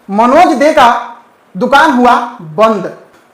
मनोज दे का दुकान हुआ बंद।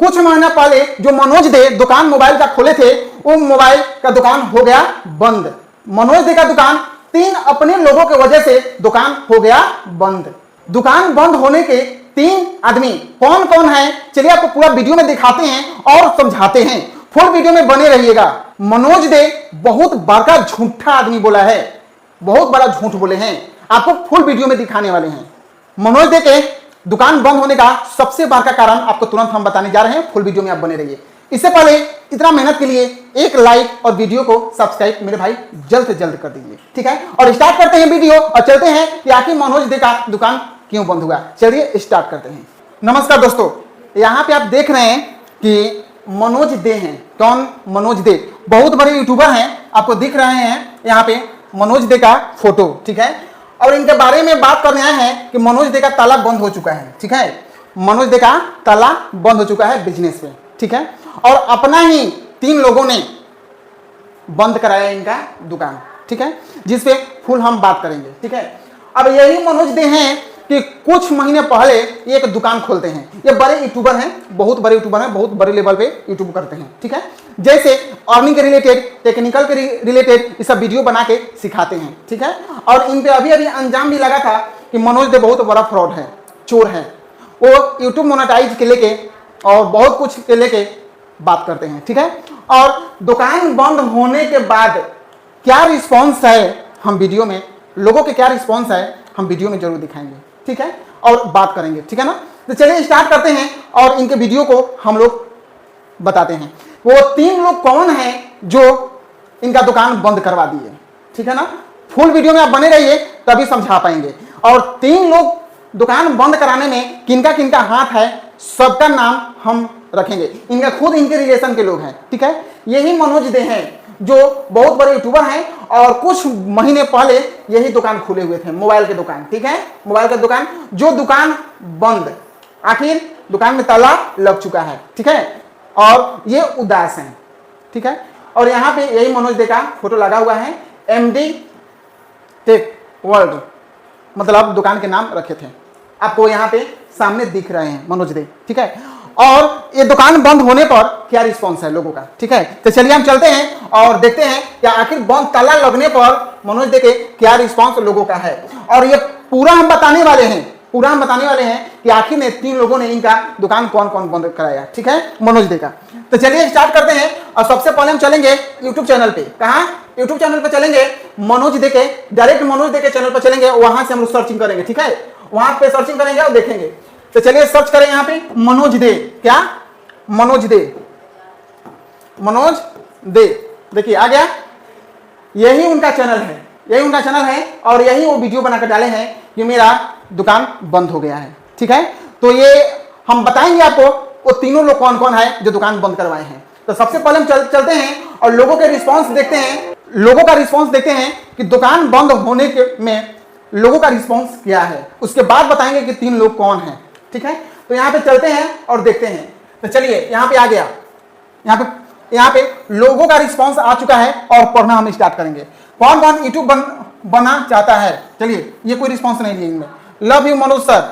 कुछ महीना पहले जो मनोज दे दुकान मोबाइल का खोले थे, वो मोबाइल का दुकान हो गया बंद। मनोज दे का दुकान 3 अपने लोगों की वजह से दुकान हो गया बंद। दुकान बंद होने के 3 आदमी कौन कौन है, चलिए आपको पूरा वीडियो में दिखाते हैं और समझाते हैं। फुल वीडियो में बने रहिएगा। मनोज दे बहुत बड़ा झूठा आदमी बोला है, बहुत बड़ा झूठ बोले हैं, आपको फुल वीडियो में दिखाने वाले हैं। मनोज दे के दुकान बंद होने का सबसे बड़ा कारण आपको तुरंत हम बताने जा रहे हैं, फुल वीडियो में आप बने रहिए। इससे पहले इतना मेहनत के लिए एक लाइक और वीडियो को सब्सक्राइब मेरे भाई जल्द से जल्द कर दीजिए, ठीक है। और स्टार्ट करते हैं वीडियो और चलते हैं कि आखिर मनोज दे का दुकान क्यों बंद हुआ। चलिए स्टार्ट करते हैं। नमस्कार दोस्तों, यहाँ पे आप देख रहे हैं कि मनोज दे हैं। कौन? मनोज दे बहुत बड़े यूट्यूबर हैं, आपको दिख रहे हैं यहाँ पे मनोज दे का फोटो, ठीक है। और इनके बारे में बात करने आए हैं कि मनोज दे का ताला बंद हो चुका है, ठीक है। मनोज दे का ताला बंद हो चुका है बिजनेस पे, ठीक है। और अपना ही 3 लोगों ने बंद कराया इनका दुकान, ठीक है, जिसपे फुल हम बात करेंगे, ठीक है। अब यही मनोज दे हैं कि कुछ महीने पहले एक दुकान खोलते हैं। ये बड़े यूट्यूबर हैं, बहुत बड़े यूट्यूबर हैं, बहुत बड़े लेवल पे यूट्यूब करते हैं, ठीक है। जैसे अर्निंग के रिलेटेड, टेक्निकल के रिलेटेड ये सब वीडियो बना के सिखाते हैं, ठीक है। और इन पे अभी अभी अंजाम भी लगा था कि मनोज दे बहुत बड़ा फ्रॉड है, चोर है। वो यूट्यूब मोनेटाइज के लेके और बहुत कुछ के लेके बात करते हैं, ठीक है। और दुकान बंद होने के बाद क्या रिस्पॉन्स है, हम वीडियो में लोगों के क्या रिस्पॉन्स है हम वीडियो में जरूर दिखाएंगे, ठीक है, और बात करेंगे, ठीक है ना। तो चलिए स्टार्ट करते हैं और इनके वीडियो को हम लोग बताते हैं। वो 3 लोग कौन हैं जो इनका दुकान बंद करवा दिए, ठीक है ना। फुल वीडियो में आप बने रहिए तभी समझा पाएंगे। और 3 लोग दुकान बंद कराने में किनका किनका हाथ है, सबका नाम हम रखेंगे। इनका खुद इनके रिलेशन के लोग हैं, ठीक है। यही मनोज दे हैं जो बहुत बड़े यूट्यूबर हैं और कुछ महीने पहले यही दुकान खुले हुए थे, मोबाइल के दुकान, ठीक है। मोबाइल का दुकान, जो दुकान बंद, आखिर दुकान में ताला लग चुका है, ठीक है। और ये उदास हैं, ठीक है। और यहाँ पे यही मनोज दे का फोटो लगा हुआ है, MD टेक वर्ल्ड, मतलब दुकान के नाम रखे थे। आपको यहाँ पे सामने दिख रहे हैं मनोज दे, ठीक है। और ये दुकान बंद होने पर क्या रिस्पॉन्स है लोगों का, ठीक है। तो चलिए हम चलते हैं और देखते हैं कि आखिर बंद ताला लगने पर मनोज दे के क्या रिस्पॉन्स लोगों का है। और ये पूरा हम बताने वाले हैं, पूरा हम बताने वाले हैं कि आखिर में 3 लोगों ने इनका दुकान कौन कौन बंद कराया, ठीक है, मनोज दे का। तो चलिए स्टार्ट करते हैं। और सबसे पहले हम चलेंगे यूट्यूब चैनल पे। कहाँ? यूट्यूब चैनल पे चलेंगे, मनोज दे के, डायरेक्ट मनोज दे के चैनल पर चलेंगे, वहां से हम लोग सर्चिंग करेंगे, ठीक है। वहां पे सर्चिंग करेंगे और देखेंगे। तो चलिए सर्च करें यहाँ पे मनोज दे। क्या? मनोज दे, मनोज दे, देखिए आ गया। यही उनका चैनल है, यही उनका चैनल है और यही वो वीडियो बनाकर डाले हैं कि मेरा दुकान बंद हो गया है, ठीक है। तो ये हम बताएंगे आपको वो 3 लोग कौन कौन है जो दुकान बंद करवाए हैं। तो सबसे पहले हम चलते हैं और लोगों के रिस्पॉन्स देखते हैं, लोगों का रिस्पॉन्स देखते हैं कि दुकान बंद होने के में लोगों का रिस्पॉन्स क्या है। उसके बाद बताएंगे कि 3 लोग कौन हैं, ठीक है। तो यहाँ पे चलते हैं और देखते हैं। तो चलिए यहाँ पे आ गया, यहाँ पे लोगों का रिस्पॉन्स आ चुका है और पढ़ना हम स्टार्ट करेंगे। कौन कौन यूट्यूब बना चाहता है। चलिए, ये कोई रिस्पॉन्स नहीं दिए इनमें। Love you Manoj sir,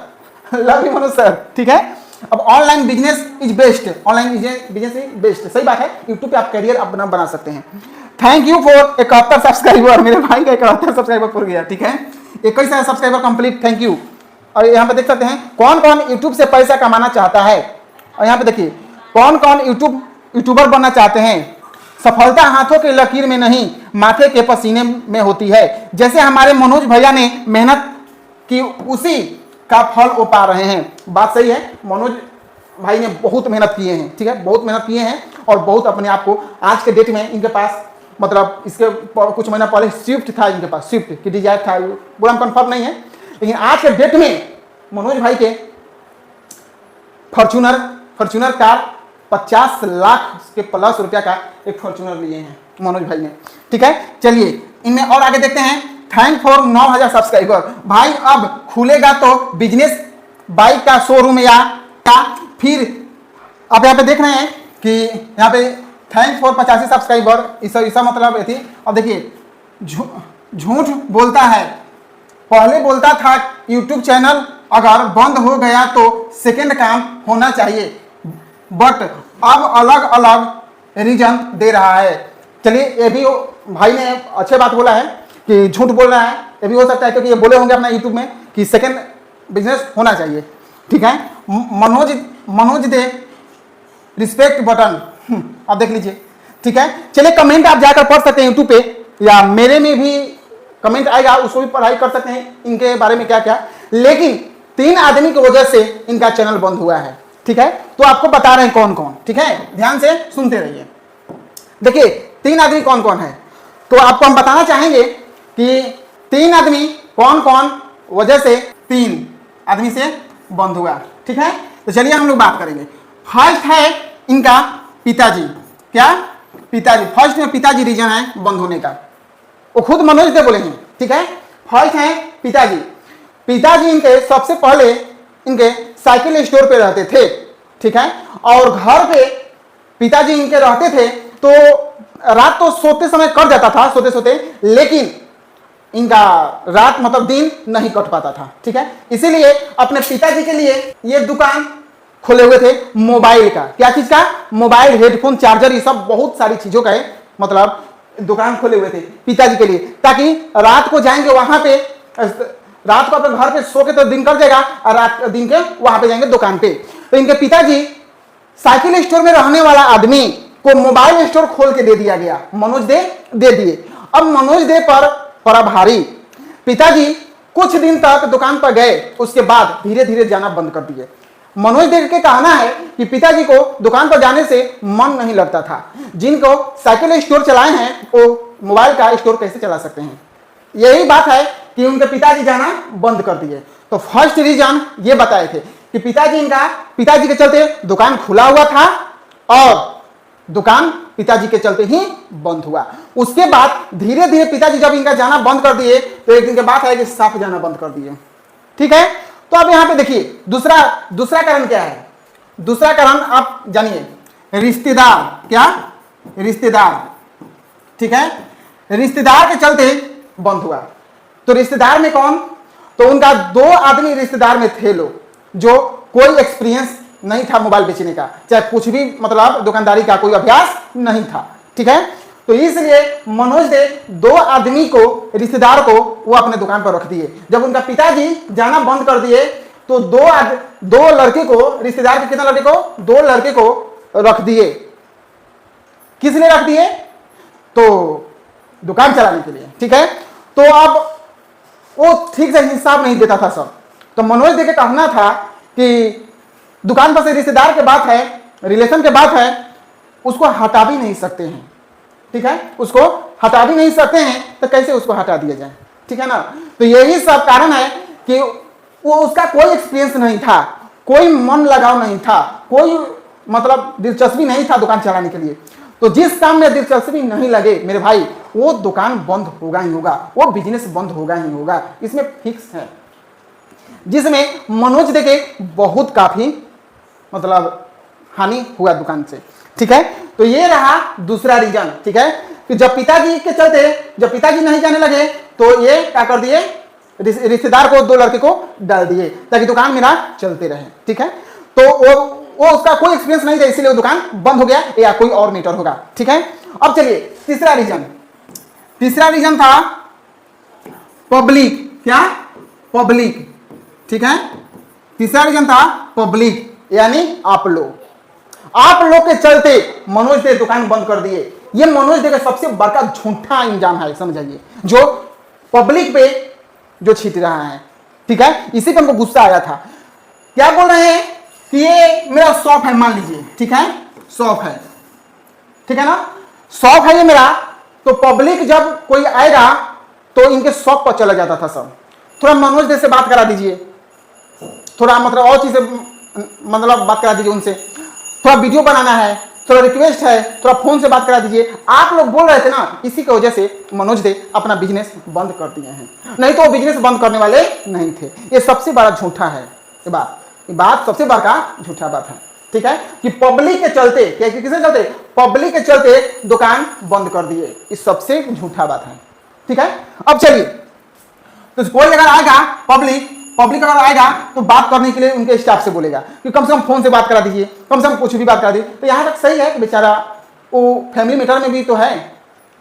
love you Manoj sir, ठीक है। अब online business is best, online business is best, सही बात है। यूट्यूब पे आप करियर अपना बना सकते हैं। थैंक यू फॉर 71 सब्सक्राइबर, मेरे भाई का 71 सब्सक्राइबर पूरा गया, ठीक है। 21 सब्सक्राइबर कंप्लीट, थैंक यू। और यहाँ पे देख सकते हैं कौन कौन यूट्यूब से पैसा कमाना चाहता है। और यहाँ पे देखिए कौन कौन यूट्यूबर बनना चाहते हैं। सफलता हाथों के लकीर में नहीं, माथे के पसीने में होती है। जैसे हमारे मनोज भैया ने मेहनत की, उसी का फल वो पा रहे हैं। बात सही है, मनोज भाई ने बहुत मेहनत किए हैं, ठीक है, बहुत मेहनत किए हैं और बहुत अपने आप को आज के डेट में इनके पास, मतलब इसके कुछ महीना पहले स्विफ्ट था इनके पास, स्विफ्ट की डिजायर था, पूरा कंफर्म नहीं है, लेकिन आज के डेट में मनोज भाई के फॉर्च्यूनर कार 50 लाख के प्लस रुपया का एक फॉर्च्यूनर लिए हैं मनोज भाई ने, ठीक है। चलिए इनमें और आगे देखते हैं। Thank for 9000 subscriber. भाई अब खुलेगा तो बिजनेस बाइक का शोरूम या फिर आप यहाँ पे देख रहे हैं कि यहाँ पे थैंक फॉर 85 सब्सक्राइबर, इसका मतलब थी। अब देखिए झूठ बोलता है, पहले बोलता था यूट्यूब चैनल अगर बंद हो गया तो सेकंड काम होना चाहिए, बट अब अलग अलग रीजन दे रहा है। चलिए, ये भी भाई ने अच्छे बात बोला है कि झूठ बोल रहा है, ये भी हो सकता है क्योंकि ये बोले होंगे अपना यूट्यूब में कि सेकंड बिजनेस होना चाहिए। ठीक है, मनोज दे रिस्पेक्ट बटन, आप देख लीजिए। ठीक है, चलिए कमेंट आप जाकर पढ़ सकते हैं यूट्यूब पे, या मेरे में भी कमेंट आएगा, उसको भी पढ़ाई कर सकते हैं इनके बारे में क्या क्या। लेकिन 3 आदमी की वजह से इनका चैनल बंद हुआ है। ठीक है, तो आपको बता रहे हैं कौन कौन। ठीक है, ध्यान से सुनते रहिए। देखिए 3 आदमी कौन कौन है, तो आपको हम बताना चाहेंगे कि 3 आदमी कौन कौन वजह से 3 आदमी से बंद हुआ। ठीक है, तो चलिए हम लोग बात करेंगे। फर्स्ट है इनका पिताजी। क्या? पिताजी। फर्स्ट में पिताजी रीजन है बंद होने का, वो खुद मनोज दे बोले हैं। ठीक है, फर्स्ट है पिताजी। पिताजी इनके सबसे पहले इनके साइकिल स्टोर पे रहते थे। ठीक है, और घर पे पिताजी इनके रहते थे तो रात तो सोते समय कट जाता था, सोते सोते, लेकिन इनका रात मतलब दिन नहीं कट पाता था। ठीक है, इसीलिए अपने पिताजी के लिए ये दुकान खोले हुए थे मोबाइल का। क्या चीज का? मोबाइल, हेडफोन, चार्जर, ये सब बहुत सारी चीजों का मतलब दुकान खोले हुए थे पिताजी के लिए, ताकि रात को जाएंगे वहां पे, रात को अपने घर पे सो के तो दिन कर जाएगा, और रात दिन के वहां पे जाएंगे दुकान पे। तो इनके पिताजी साइकिल स्टोर में रहने वाला आदमी को मोबाइल स्टोर खोल के दे दिया गया, मनोज दे दिए। अब मनोज दे पर पड़ा भारी। पिताजी कुछ दिन तक दुकान पर गए, उसके बाद धीरे धीरे जाना बंद कर दिए। मनोज दे के कहना है कि पिताजी को दुकान पर जाने से मन नहीं लगता था। जिनको साइकिल स्टोर चलाए हैं वो मोबाइल का स्टोर कैसे चला सकते हैं, यही बात है कि उनके पिताजी जाना बंद कर दिए। तो फर्स्ट रीजन ये बताए थे कि पिताजी के चलते दुकान खुला हुआ था और दुकान पिताजी के चलते ही बंद हुआ। उसके बाद धीरे धीरे पिताजी जब इनका जाना बंद कर दिए तो एक दिन के बाद है कि साफ जाना बंद कर दिए। ठीक है, तो अब यहां पे देखिए दूसरा कारण क्या है। दूसरा कारण आप जानिए, रिश्तेदार। क्या? रिश्तेदार। ठीक है, रिश्तेदार के चलते बंद हुआ। तो रिश्तेदार में कौन? तो उनका 2 आदमी रिश्तेदार में थे लोग जो कोई एक्सपीरियंस नहीं था मोबाइल बेचने का, चाहे कुछ भी मतलब दुकानदारी का कोई अभ्यास नहीं था। ठीक है, तो इसलिए मनोज ने 2 आदमी को, रिश्तेदार को, वो अपने दुकान पर रख दिए। जब उनका पिताजी जाना बंद कर दिए तो 2 लड़के को, रिश्तेदार के कितने लड़के को? 2 लड़के को रख दिए। किस लिए रख दिए? तो दुकान चलाने के लिए। ठीक है, तो अब वो ठीक से हिसाब नहीं देता था सब। तो मनोज दे के कहना था कि दुकान पर से रिश्तेदार के बात है, रिलेशन के बात है, उसको हटा भी नहीं सकते हैं। ठीक है, उसको हटा भी नहीं सकते हैं तो कैसे उसको हटा दिया जाए? ठीक है ना, तो यही सब कारण है कि वो उसका कोई एक्सपीरियंस नहीं था, कोई मन लगाव नहीं था, कोई मतलब दिलचस्पी नहीं था दुकान चलाने के लिए। तो जिस काम में दिलचस्पी नहीं लगे मेरे भाई, वो दुकान बंद होगा ही होगा, वो बिजनेस बंद होगा ही होगा, इसमें फिक्स है। जिसमें मनोज देखे बहुत काफी मतलब हानि हुआ दुकान से। ठीक है, तो ये रहा दूसरा रीजन। ठीक है, कि जब पिताजी नहीं जाने लगे तो ये क्या कर दिए, रिश्तेदार को 2 लड़के को डाल दिए ताकि दुकान मेरा चलते रहे। ठीक है, तो वो उसका कोई एक्सपीरियंस नहीं था, इसीलिए वो दुकान बंद हो गया, या कोई और मैटर होगा। ठीक है, अब चलिए तीसरा रीजन था पब्लिक। क्या? पब्लिक। ठीक है, तीसरा रीजन था पब्लिक, यानी आप लोग के चलते मनोज दे दुकान बंद कर दिए। ये मनोज दे का सबसे बड़का झूठा इंजाम है, समझिए, जो पब्लिक पे जो छीट रहा है। ठीक है, इसी पे हमको गुस्सा आया था। क्या बोल रहे हैं कि ये मेरा शॉप है, मान लीजिए। ठीक है, शॉप है, ठीक है ना, शॉप है ये मेरा। तो पब्लिक जब कोई आएगा तो इनके शॉप पर चला जाता था सब। थोड़ा मनोज दे से बात करा दीजिए, थोड़ा मतलब और चीजें मतलब बात करा दीजिए उनसे, थोड़ा वीडियो बनाना है, थोड़ा रिक्वेस्ट है, थोड़ा फोन से बात करा दीजिए। आप लोग बोल रहे थे ना, इसी की वजह से मनोज दे अपना बिजनेस बंद कर दिए हैं, नहीं तो वो बिजनेस बंद करने वाले नहीं थे। ये सबसे बड़ा झूठा है, ये बात सबसे बड़ा झूठा बात है। ठीक है, कि पब्लिक के चलते, किसके चलते? पब्लिक के चलते दुकान बंद कर दिए, ये सबसे झूठा बात है। ठीक है, अब चलिए, तो कोई अगर आएगा पब्लिक अगर आएगा तो बात करने के लिए उनके स्टाफ से बोलेगा कि कम से कम फोन से बात करा दीजिए, कम से कम कुछ भी बात करा दीजिए। तो यहाँ तक सही है कि बेचारा वो फैमिली मैटर में भी तो है,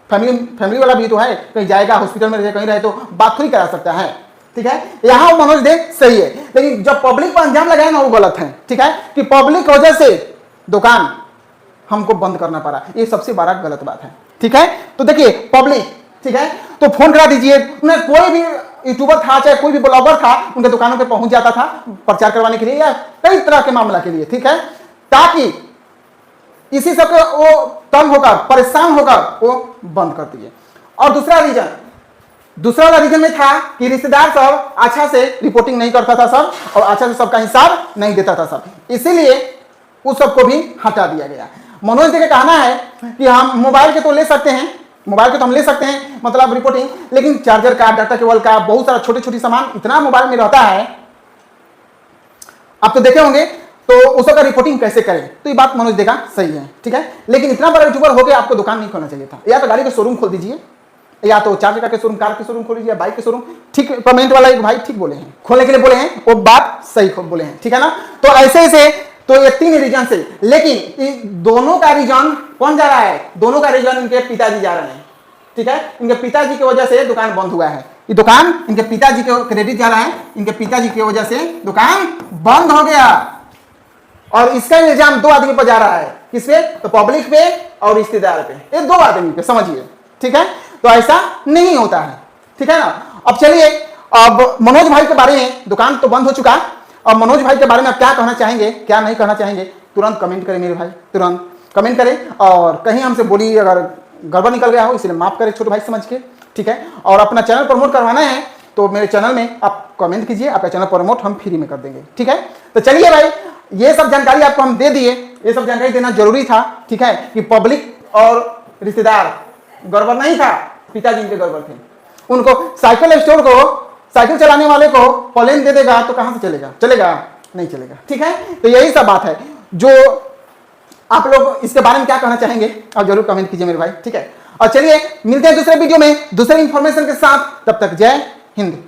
फैमिली वाला भी तो है, कहीं जाएगा हॉस्पिटल में रहे कहीं रहे तो बात थोड़ी करा सकता है, ठीक है। यहाँ मनोज दे सही है, लेकिन जब पब्लिक पर अंजाम लगाए ना वो गलत है, ठीक है, कि पब्लिक की वजह से दुकान हमको बंद करना पड़ा, ये सबसे बड़ा गलत बात है, ठीक है। तो देखिए पब्लिक, ठीक है, तो फोन करा दीजिए, उन्हें कोई भी यूट्यूबर था चाहे कोई भी ब्लॉगर था उनके दुकानों पे पहुंच जाता था प्रचार करवाने के लिए या कई तरह के मामला के लिए, ठीक है, ताकि इसी सब वो तंग होकर परेशान होकर वो बंद कर दिए। और दूसरा वाला रीजन में था कि रिश्तेदार सब अच्छा से रिपोर्टिंग नहीं करता था सब, और अच्छा से सबका हिसाब नहीं देता था सब, इसीलिए उस सबको भी हटा दिया गया। मनोज जी का कहना है कि हम मोबाइल के तो ले सकते हैं, मोबाइल के तो हम ले सकते हैं मतलब रिपोर्टिंग, लेकिन चार्जर का, डाटा केबल का, बहुत सारा छोटे छोटे सामान इतना मोबाइल में रहता है, आप तो देखे होंगे, तो उसका रिपोर्टिंग कैसे करें। तो ये बात मनोज देगा सही है, ठीक है, लेकिन इतना बड़ा यूट्यूबर होकर आपको दुकान नहीं खोलना चाहिए था। या तो गाड़ी का शोरूम खोल दीजिए, या तो चार्जर का शोरूम, कार के शोरूम खोल लीजिए, बाइक के शोरूम, ठीक। कमेंट वाला एक भाई ठीक बोले हैं, खोलने के लिए बोले हैं, वो बात सही बोले हैं, ठीक है ना। तो ऐसे तो ये 3 रीजन से, लेकिन दोनों का रीजन कौन जा रहा है, दोनों का रीजन इनके पिताजी जा रहे हैं, ठीक है। इनके पिताजी की वजह से दुकान बंद हुआ है, ये दुकान इनके पिताजी के क्रेडिट जा रहा है, इनके पिताजी की वजह से दुकान बंद हो गया। और इसका इल्जाम 2 आदमी पर जा रहा है, किस पे, तो पब्लिक पे और रिश्तेदार पे, ये 2 आदमी पे, समझिए, ठीक है। तो ऐसा नहीं होता है, ठीक है ना। अब चलिए, अब मनोज भाई के बारे में, दुकान तो बंद हो चुका, अब मनोज भाई के बारे में आप क्या कहना चाहेंगे, क्या नहीं कहना चाहेंगे, तुरंत कमेंट करें मेरे भाई, तुरंत कमेंट करें। और कहीं हमसे बोली अगर गड़बड़ निकल गया हो इसलिए माफ करें छोटे भाई समझ के, ठीक है। और अपना चैनल प्रमोट करवाना है तो मेरे चैनल में आप कमेंट कीजिए, आपका चैनल प्रमोट हम फ्री में कर देंगे, ठीक है। तो चलिए भाई, ये सब जानकारी आपको हम दे दिए, ये सब जानकारी देना जरूरी था, ठीक है, कि पब्लिक और रिश्तेदार गड़बड़ नहीं था, पिताजी इनके गड़बड़ थे। उनको साइकिल स्टोर को, साइकिल चलाने वाले को प्लेन दे देगा तो कहां से चलेगा, चलेगा नहीं चलेगा, ठीक है। तो यही सब बात है, जो आप लोग इसके बारे में क्या कहना चाहेंगे और जरूर कमेंट कीजिए मेरे भाई, ठीक है। और चलिए मिलते हैं दूसरे वीडियो में दूसरे इंफॉर्मेशन के साथ, तब तक जय हिंद।